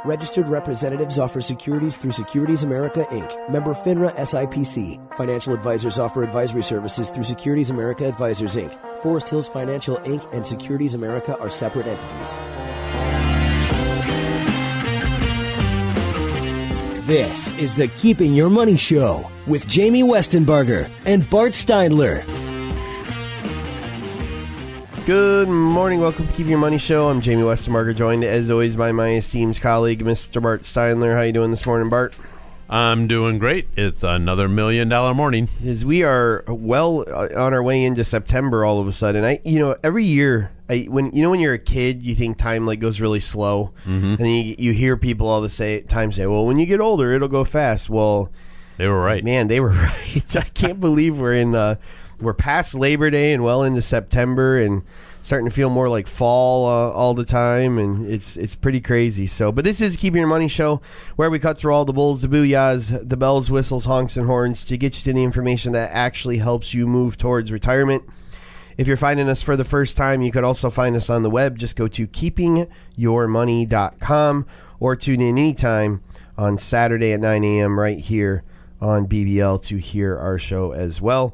Registered representatives offer securities through Securities America, Inc., member FINRA SIPC. Financial advisors offer advisory services through Securities America Advisors, Inc. Forest Hills Financial, Inc. and Securities America are separate entities. This is the Keeping Your Money Show with Jamie Westenbarger and Bart Steindler. Good morning. Welcome to Keep Your Money Show. I'm Jamie Westenbarger, joined as always by my esteemed colleague, Mr. Bart Steindler. How you doing this morning, Bart? I'm doing great. It's another $1 million morning. As we are well on our way into September all of a sudden. Every year, when you're a kid, you think time goes really slow. Mm-hmm. And you hear people all the time say, well, when you get older, it'll go fast. Well, they were right. Man, they were right. I can't believe we're past Labor Day and well into September and starting to feel more like fall all the time, and it's pretty crazy. But this is Keeping Your Money Show, where we cut through all the bulls, the booyahs, the bells, whistles, honks, and horns to get you to the information that actually helps you move towards retirement. If you're finding us for the first time, you could also find us on the web. Just go to keepingyourmoney.com or tune in anytime on Saturday at 9 a.m. right here on BBL to hear our show as well.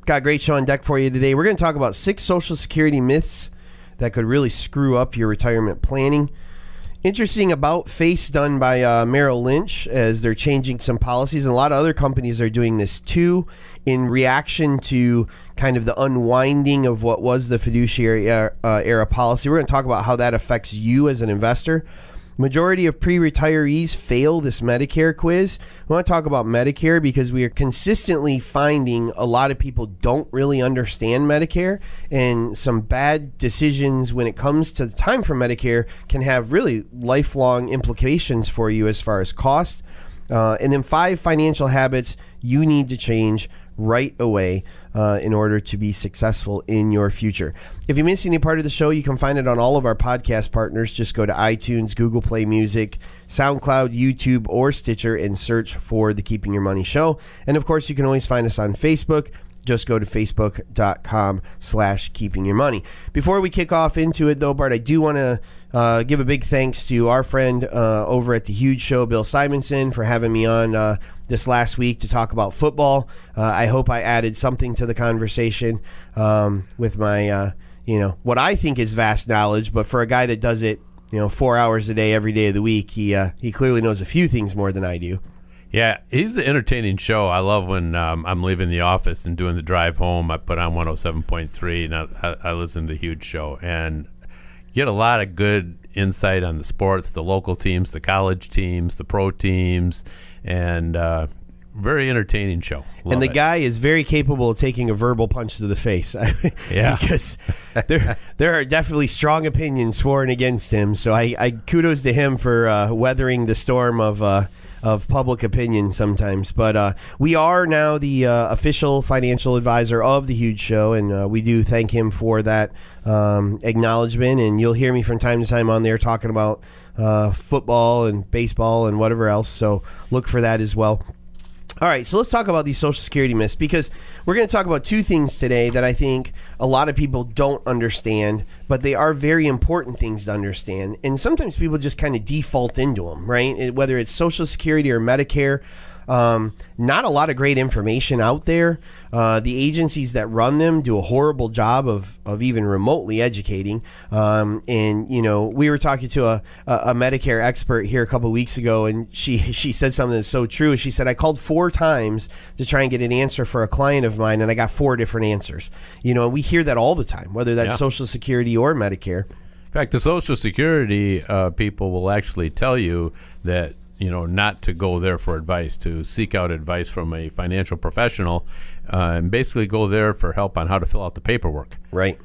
Got a great show on deck for you today. We're going to talk about 6 Social Security myths that could really screw up your retirement planning. Interesting about face done by Merrill Lynch as they're changing some policies. And a lot of other companies are doing this too in reaction to kind of the unwinding of what was the fiduciary era policy. We're going to talk about how that affects you as an investor. Majority of pre-retirees fail this Medicare quiz. I want to talk about Medicare because we are consistently finding a lot of people don't really understand Medicare, and some bad decisions when it comes to the time for Medicare can have really lifelong implications for you as far as cost. And then 5 financial habits you need to change right away in order to be successful in your future. If you miss any part of the show, you can find it on all of our podcast partners. Just go to iTunes, Google Play Music, SoundCloud, YouTube, or Stitcher and search for The Keeping Your Money Show. And of course, you can always find us on Facebook. Just go to facebook.com/keepingyourmoney. Before we kick off into it, though, Bart, I do want to give a big thanks to our friend over at The Huge Show, Bill Simonson, for having me on this last week to talk about football. I hope I added something to the conversation with my, what I think is vast knowledge. But for a guy that does it, 4 hours a day, every day of the week, he clearly knows a few things more than I do. Yeah, he's an entertaining show. I love when I'm leaving the office and doing the drive home. I put on 107.3 and I listen to the Huge Show and get a lot of good insight on the sports, the local teams, the college teams, the pro teams, and very entertaining show. And the guy is very capable of taking a verbal punch to the face. Yeah. Because there are definitely strong opinions for and against him. So I kudos to him for weathering the storm of public opinion sometimes. But we are now the official financial advisor of The Huge Show, and we do thank him for that acknowledgement. And you'll hear me from time to time on there talking about football and baseball and whatever else. So look for that as well. All right, so let's talk about these Social Security myths, because we're going to talk about 2 things today that I think a lot of people don't understand, but they are very important things to understand. And sometimes people just kind of default into them, right? Whether it's Social Security or Medicare, not a lot of great information out there. The agencies that run them do a horrible job of even remotely educating. And we were talking to a Medicare expert here a couple of weeks ago, and she said something that's so true. She said, I called 4 times to try and get an answer for a client of mine, and I got 4 different answers. And we hear that all the time, whether that's Social Security or Medicare. In fact, the Social Security people will actually tell you that not to go there for advice, to seek out advice from a financial professional, and basically go there for help on how to fill out the paperwork. Right.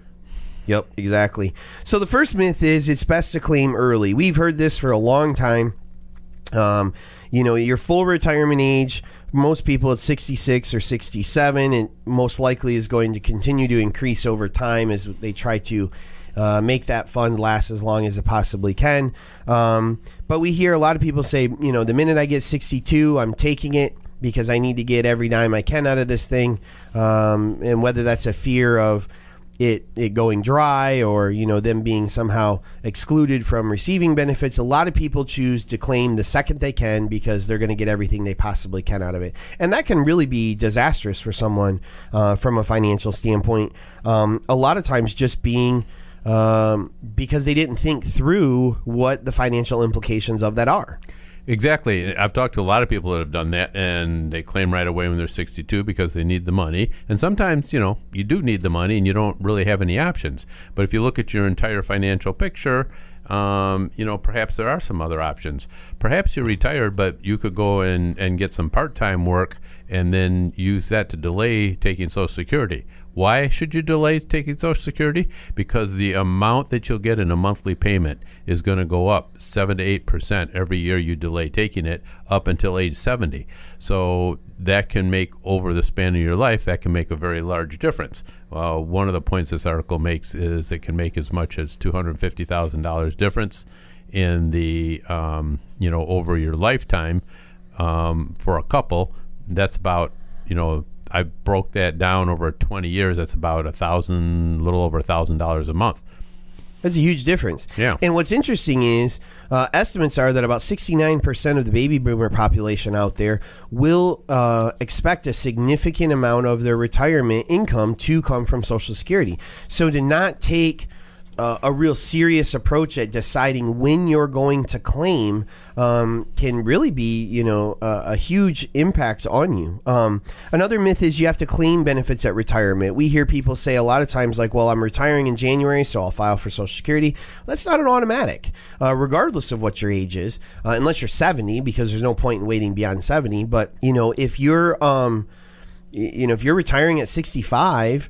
Yep, exactly. So the first myth is it's best to claim early. We've heard this for a long time. Your full retirement age, most people at 66 or 67, and most likely is going to continue to increase over time as they try to make that fund last as long as it possibly can. But we hear a lot of people say, the minute I get 62, I'm taking it because I need to get every dime I can out of this thing. And whether that's a fear of it going dry, or them being somehow excluded from receiving benefits. A lot of people choose to claim the second they can because they're going to get everything they possibly can out of it, and that can really be disastrous for someone from a financial standpoint. A lot of times just being because they didn't think through what the financial implications of that are. Exactly. I've talked to a lot of people that have done that, and they claim right away when they're 62 because they need the money. And sometimes, you do need the money and you don't really have any options. But if you look at your entire financial picture, perhaps there are some other options. Perhaps you're retired, but you could go and get some part-time work and then use that to delay taking Social Security. Why should you delay taking Social Security? Because the amount that you'll get in a monthly payment is going to go up 7 to 8% every year you delay taking it up until age 70. So that can make, over the span of your life, that can make a very large difference. One of the points this article makes is it can make as much as $250,000 difference in the, over your lifetime for a couple. That's about, I broke that down over 20 years. That's about little over $1,000 a month. That's a huge difference. Yeah. And what's interesting is estimates are that about 69% of the baby boomer population out there will expect a significant amount of their retirement income to come from Social Security. So to not take a real serious approach at deciding when you're going to claim can really be, a huge impact on you. Another myth is you have to claim benefits at retirement. We hear people say a lot of times like, well, I'm retiring in January, so I'll file for Social Security. That's not an automatic, regardless of what your age is, unless you're 70, because there's no point in waiting beyond 70. But, if you're if you're retiring at 65,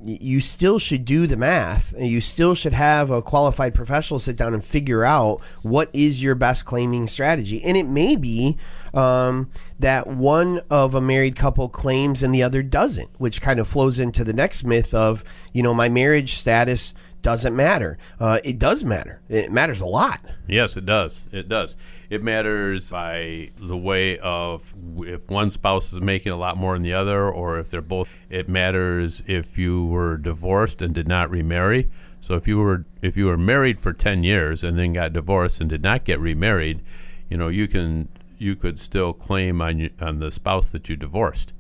you still should do the math. You still should have a qualified professional sit down and figure out what is your best claiming strategy. And it may be that one of a married couple claims and the other doesn't, which kind of flows into the next myth of, my marriage status doesn't matter. It does matter. It matters a lot. Yes, it does. It does. It matters by the way of if one spouse is making a lot more than the other, or if they're both. It matters if you were divorced and did not remarry. So if you were married for 10 years and then got divorced and did not get remarried, you could still claim on the spouse that you divorced.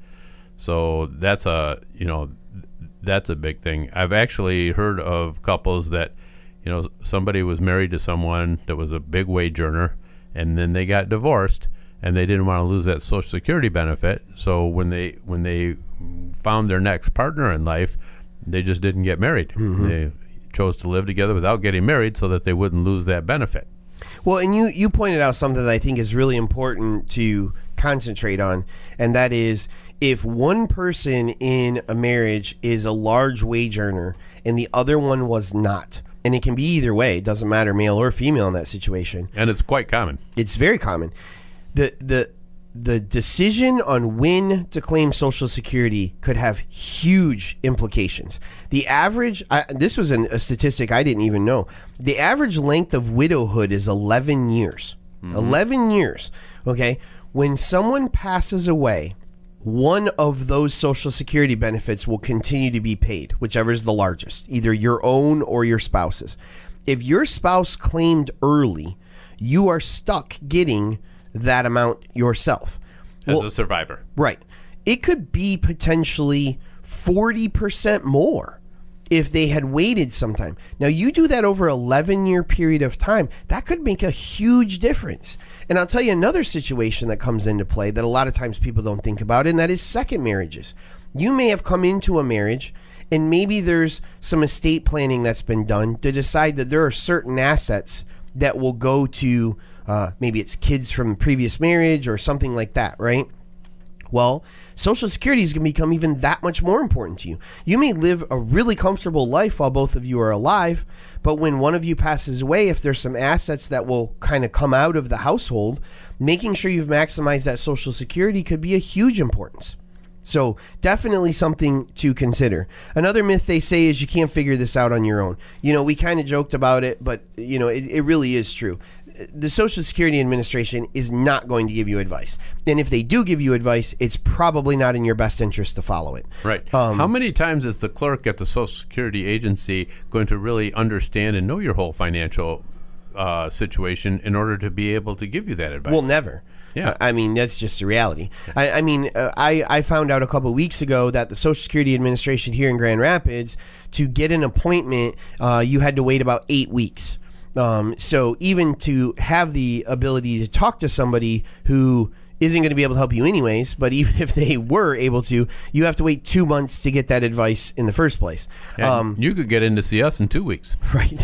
So that's a big thing. I've actually heard of couples that, somebody was married to someone that was a big wage earner, and then they got divorced, and they didn't want to lose that Social Security benefit. So when they found their next partner in life, they just didn't get married. Mm-hmm. They chose to live together without getting married so that they wouldn't lose that benefit. Well, and you pointed out something that I think is really important to concentrate on, and that is if one person in a marriage is a large wage earner and the other one was not, and it can be either way, it doesn't matter, male or female in that situation. And it's quite common. It's very common. The decision on when to claim Social Security could have huge implications. The average, this was a statistic I didn't even know. The average length of widowhood is 11 years. Mm-hmm. 11 years. Okay. When someone passes away, one of those Social Security benefits will continue to be paid, whichever is the largest, either your own or your spouse's. If your spouse claimed early, you are stuck getting that amount yourself. As a survivor. Right. It could be potentially 40% more if they had waited some time. Now, you do that over an 11-year period of time, that could make a huge difference. And I'll tell you another situation that comes into play that a lot of times people don't think about, and that is second marriages. You may have come into a marriage, and maybe there's some estate planning that's been done to decide that there are certain assets that will go to maybe it's kids from the previous marriage or something like that, right? Well, Social Security is going to become even that much more important to you. You may live a really comfortable life while both of you are alive, but when one of you passes away, if there's some assets that will kind of come out of the household, making sure you've maximized that Social Security could be a huge importance. So definitely something to consider. Another myth they say is you can't figure this out on your own. We kind of joked about it, but it really is true. the Social Security Administration is not going to give you advice. And if they do give you advice, it's probably not in your best interest to follow it. Right. How many times is the clerk at the Social Security agency going to really understand and know your whole financial situation in order to be able to give you that advice? Well, never. Yeah. I mean, that's just the reality. I found out a couple of weeks ago that the Social Security Administration here in Grand Rapids, to get an appointment, you had to wait about 8 weeks. So even to have the ability to talk to somebody who isn't going to be able to help you anyways, but even if they were able to, you have to wait 2 months to get that advice in the first place. You could get in to see us in 2 weeks. Right.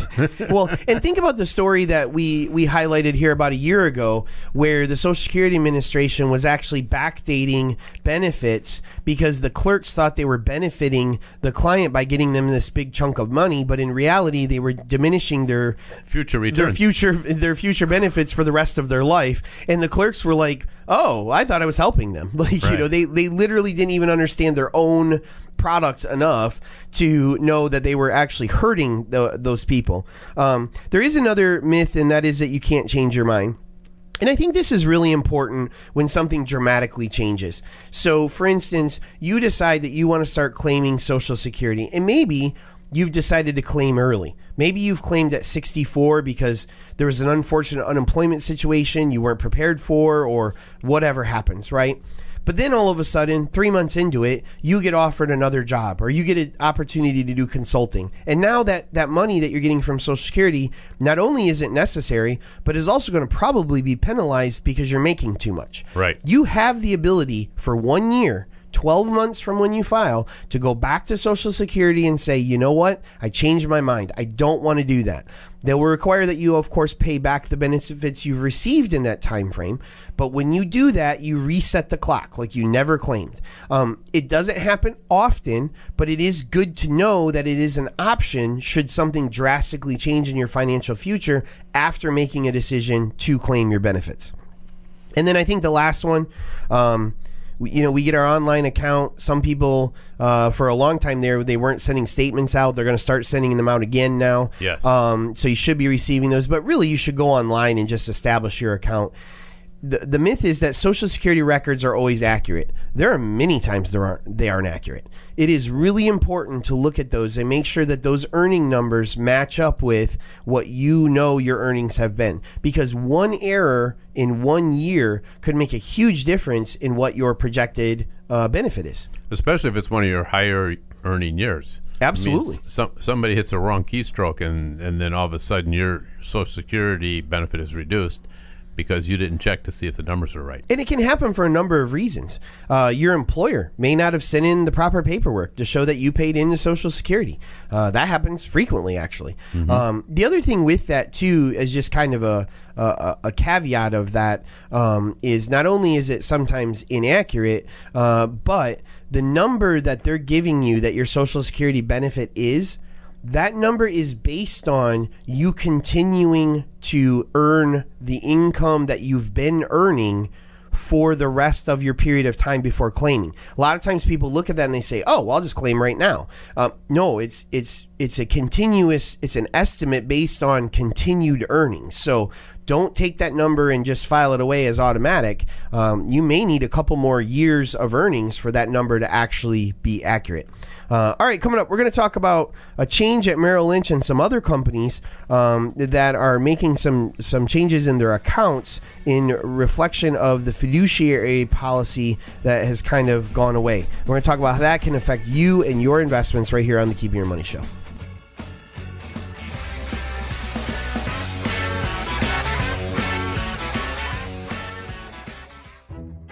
Well, and think about the story that we highlighted here about a year ago, where the Social Security Administration was actually backdating benefits because the clerks thought they were benefiting the client by getting them this big chunk of money, but in reality, they were diminishing their future returns, their future benefits for the rest of their life. And the clerks were like, "Oh, I thought I was helping them." Like, right. They literally didn't even understand their own product enough to know that they were actually hurting those people. There is another myth, and that is that you can't change your mind. And I think this is really important when something dramatically changes. So, for instance, you decide that you want to start claiming Social Security, and maybe you've decided to claim early. Maybe you've claimed at 64 because there was an unfortunate unemployment situation you weren't prepared for, or whatever happens, right? But then all of a sudden, 3 months into it, you get offered another job, or you get an opportunity to do consulting. And now that money that you're getting from Social Security not only isn't necessary, but is also going to probably be penalized because you're making too much. Right. You have the ability for 1 year, 12 months from when you file, to go back to Social Security and say, you know what? I changed my mind. I don't want to do that. They will require that you, of course, pay back the benefits you've received in that time frame. But when you do that, you reset the clock like you never claimed. It doesn't happen often, but it is good to know that it is an option should something drastically change in your financial future after making a decision to claim your benefits. And then I think the last one, we get our online account. Some people, for a long time there, they weren't sending statements out. They're going to start sending them out again now. Yes. So you should be receiving those. But really, you should go online and just establish your account. The myth is that Social Security records are always accurate. There are many times they aren't accurate. It is really important to look at those and make sure that those earning numbers match up with what you know your earnings have been. Because one error in 1 year could make a huge difference in what your projected benefit is. Especially if it's one of your higher earning years. Absolutely. Somebody hits a wrong keystroke and then all of a sudden your Social Security benefit is reduced because you didn't check to see if the numbers are right. And it can happen for a number of reasons. Your employer may not have sent in the proper paperwork to show that you paid into Social Security. That happens frequently, actually. Mm-hmm. The other thing with that, too, is just kind of a caveat of that, is not only is it sometimes inaccurate, but the number that they're giving you that your Social Security benefit is, that number is based on you continuing to earn the income that you've been earning for the rest of your period of time before claiming. A lot of times people look at that and they say, "Oh, well, I'll just claim right now." No, it's a continuous, it's an estimate based on continued earnings. So don't take that number and just file it away as automatic. You may need a couple more years of earnings for that number to actually be accurate. All right, coming up, we're going to talk about a change at Merrill Lynch and some other companies that are making some changes in their accounts in reflection of the fiduciary policy that has kind of gone away. We're going to talk about how that can affect you and your investments right here on the Keeping Your Money Show.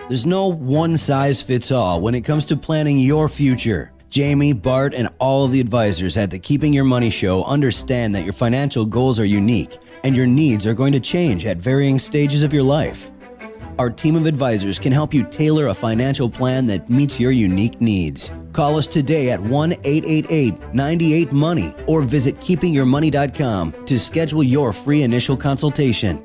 There's no one-size-fits-all when it comes to planning your future. Jamie, Bart, and all of the advisors at the Keeping Your Money Show understand that your financial goals are unique and your needs are going to change at varying stages of your life. Our team of advisors can help you tailor a financial plan that meets your unique needs. Call us today at 1-888-98-MONEY or visit keepingyourmoney.com to schedule your free initial consultation.